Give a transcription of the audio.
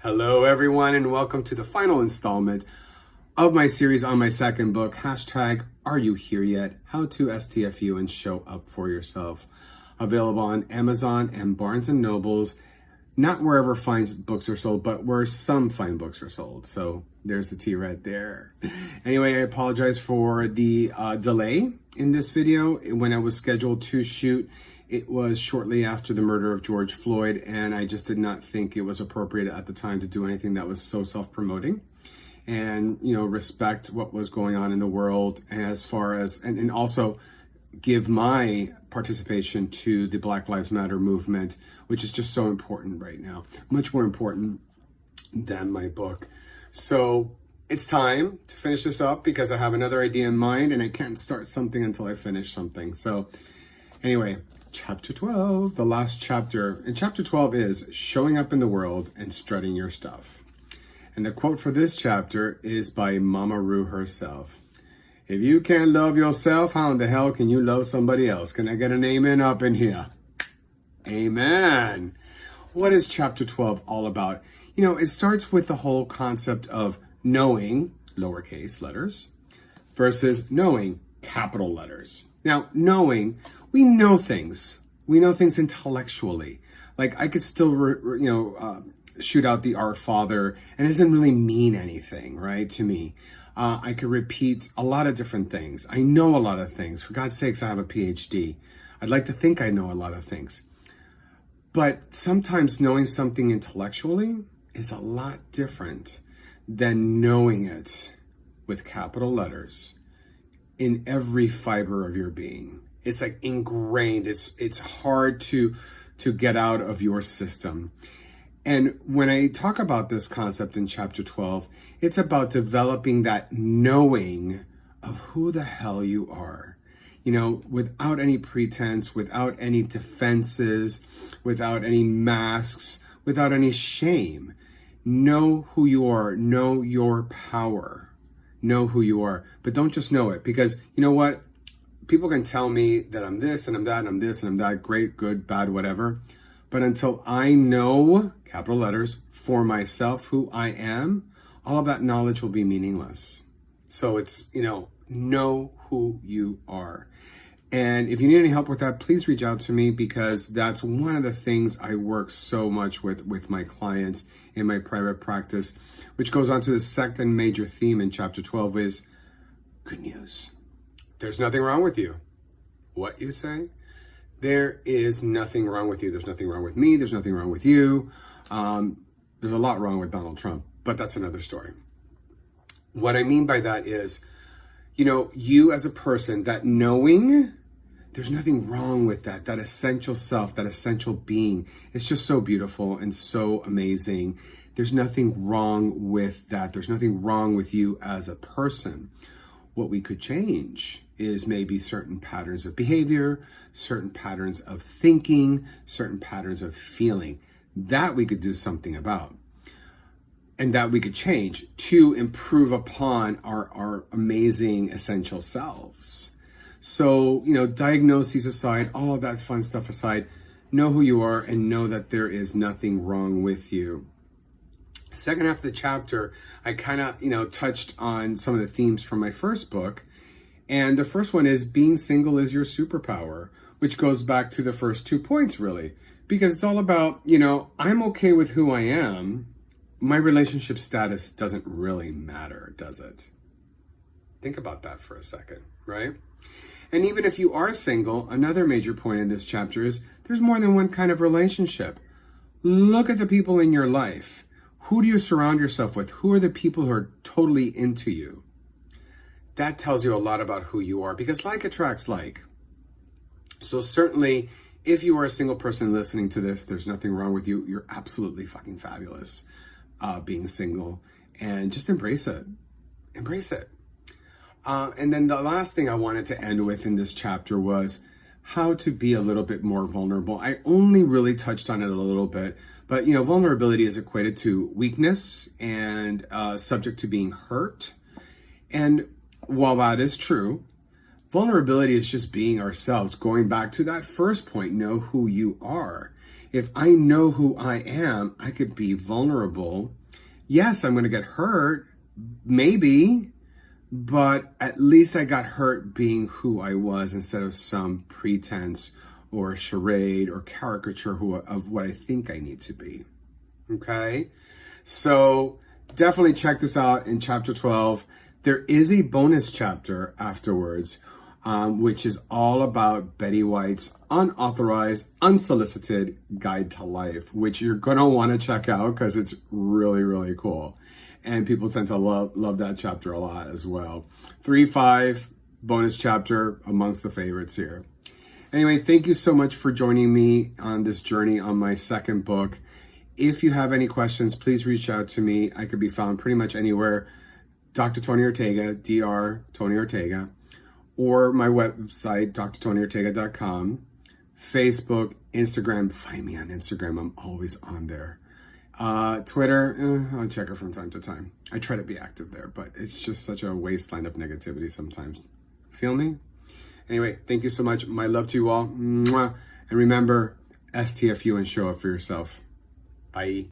Hello everyone, and welcome to the final installment of my series on my second book, hashtag Are You Here Yet? How to STFU and Show Up For Yourself. Available on Amazon and Barnes & Nobles, not wherever fine books are sold, but where some fine books are sold. So there's the T right there. Anyway, I apologize for the delay in this video. When I was scheduled to shoot, it was shortly after the murder of George Floyd, and I just did not think it was appropriate at the time to do anything that was so self-promoting and, respect what was going on in the world as far as, and also give my participation to the Black Lives Matter movement, which is just so important right now, much more important than my book. So it's time to finish this up because I have another idea in mind and I can't start something until I finish something. So anyway, Chapter 12, the last chapter. And chapter 12 is showing up in the world and strutting your stuff. And the quote for this chapter is by Mama Ru herself. If you can't love yourself, how in the hell can you love somebody else? Can I get an amen up in here? Amen. What is chapter 12 all about? It starts with the whole concept of knowing, lowercase letters, versus knowing, capital letters. Now, knowing, we know things. We know things intellectually. Like I could still, shoot out the Our Father, and it doesn't really mean anything, right, to me. I could repeat a lot of different things. I know a lot of things. For God's sakes, I have a PhD. I'd like to think I know a lot of things. But sometimes knowing something intellectually is a lot different than knowing it with capital letters in every fiber of your being. It's like ingrained. It's hard to get out of your system. And when I talk about this concept in chapter 12, it's about developing that knowing of who the hell you are, without any pretense, without any defenses, without any masks, without any shame. Know who you are. Know your power. Know who you are. But don't just know it, because you know what? People can tell me that I'm this and I'm that and I'm this and I'm that, great, good, bad, whatever. But until I know, capital letters, for myself who I am, all of that knowledge will be meaningless. So it's, know who you are. And if you need any help with that, please reach out to me, because that's one of the things I work so much with my clients in my private practice, which goes on to the second major theme in chapter 12 is good news. There's nothing wrong with you. What you say? There is nothing wrong with you. There's nothing wrong with me. There's nothing wrong with you. There's a lot wrong with Donald Trump, but that's another story. What I mean by that is, you as a person, that knowing, there's nothing wrong with that essential self, that essential being. It's just so beautiful and so amazing. There's nothing wrong with that. There's nothing wrong with you as a person. What we could change is maybe certain patterns of behavior, certain patterns of thinking, certain patterns of feeling. That we could do something about. And that we could change to improve upon our amazing essential selves. So, diagnoses aside, all of that fun stuff aside, know who you are and know that there is nothing wrong with you. Second half of the chapter, I kind of, touched on some of the themes from my first book. And the first one is being single is your superpower, which goes back to the first 2 points, really. Because it's all about, I'm okay with who I am. My relationship status doesn't really matter, does it? Think about that for a second, right? And even if you are single, another major point in this chapter is there's more than one kind of relationship. Look at the people in your life. Who do you surround yourself with? Who are the people who are totally into you? That tells you a lot about who you are, because like attracts like. So certainly, if you are a single person listening to this, there's nothing wrong with you. You're absolutely fucking fabulous being single, and just embrace it. Embrace it. And then the last thing I wanted to end with in this chapter was how to be a little bit more vulnerable. I only really touched on it a little bit, but vulnerability is equated to weakness and subject to being hurt. And while that is true, vulnerability is just being ourselves. Going back to that first point, know who you are. If I know who I am, I could be vulnerable. Yes, I'm going to get hurt, maybe, but at least I got hurt being who I was instead of some pretense or charade or caricature of what I think I need to be. Okay? So definitely check this out in chapter 12. There is a bonus chapter afterwards, which is all about Betty White's unauthorized, unsolicited guide to life, which you're going to want to check out because it's really, really cool. And people tend to love that chapter a lot as well. 3-5 bonus chapter amongst the favorites here. Anyway, thank you so much for joining me on this journey on my second book. If you have any questions, please reach out to me. I could be found pretty much anywhere. Dr. Tony Ortega, Dr. Tony Ortega, or my website, drtonyortega.com, Facebook, Instagram. Find me on Instagram. I'm always on there. Twitter, I'll check it from time to time. I try to be active there, but it's just such a wasteland of negativity sometimes. Feel me? Anyway, thank you so much. My love to you all. Mwah. And remember, STFU and show up for yourself. Bye.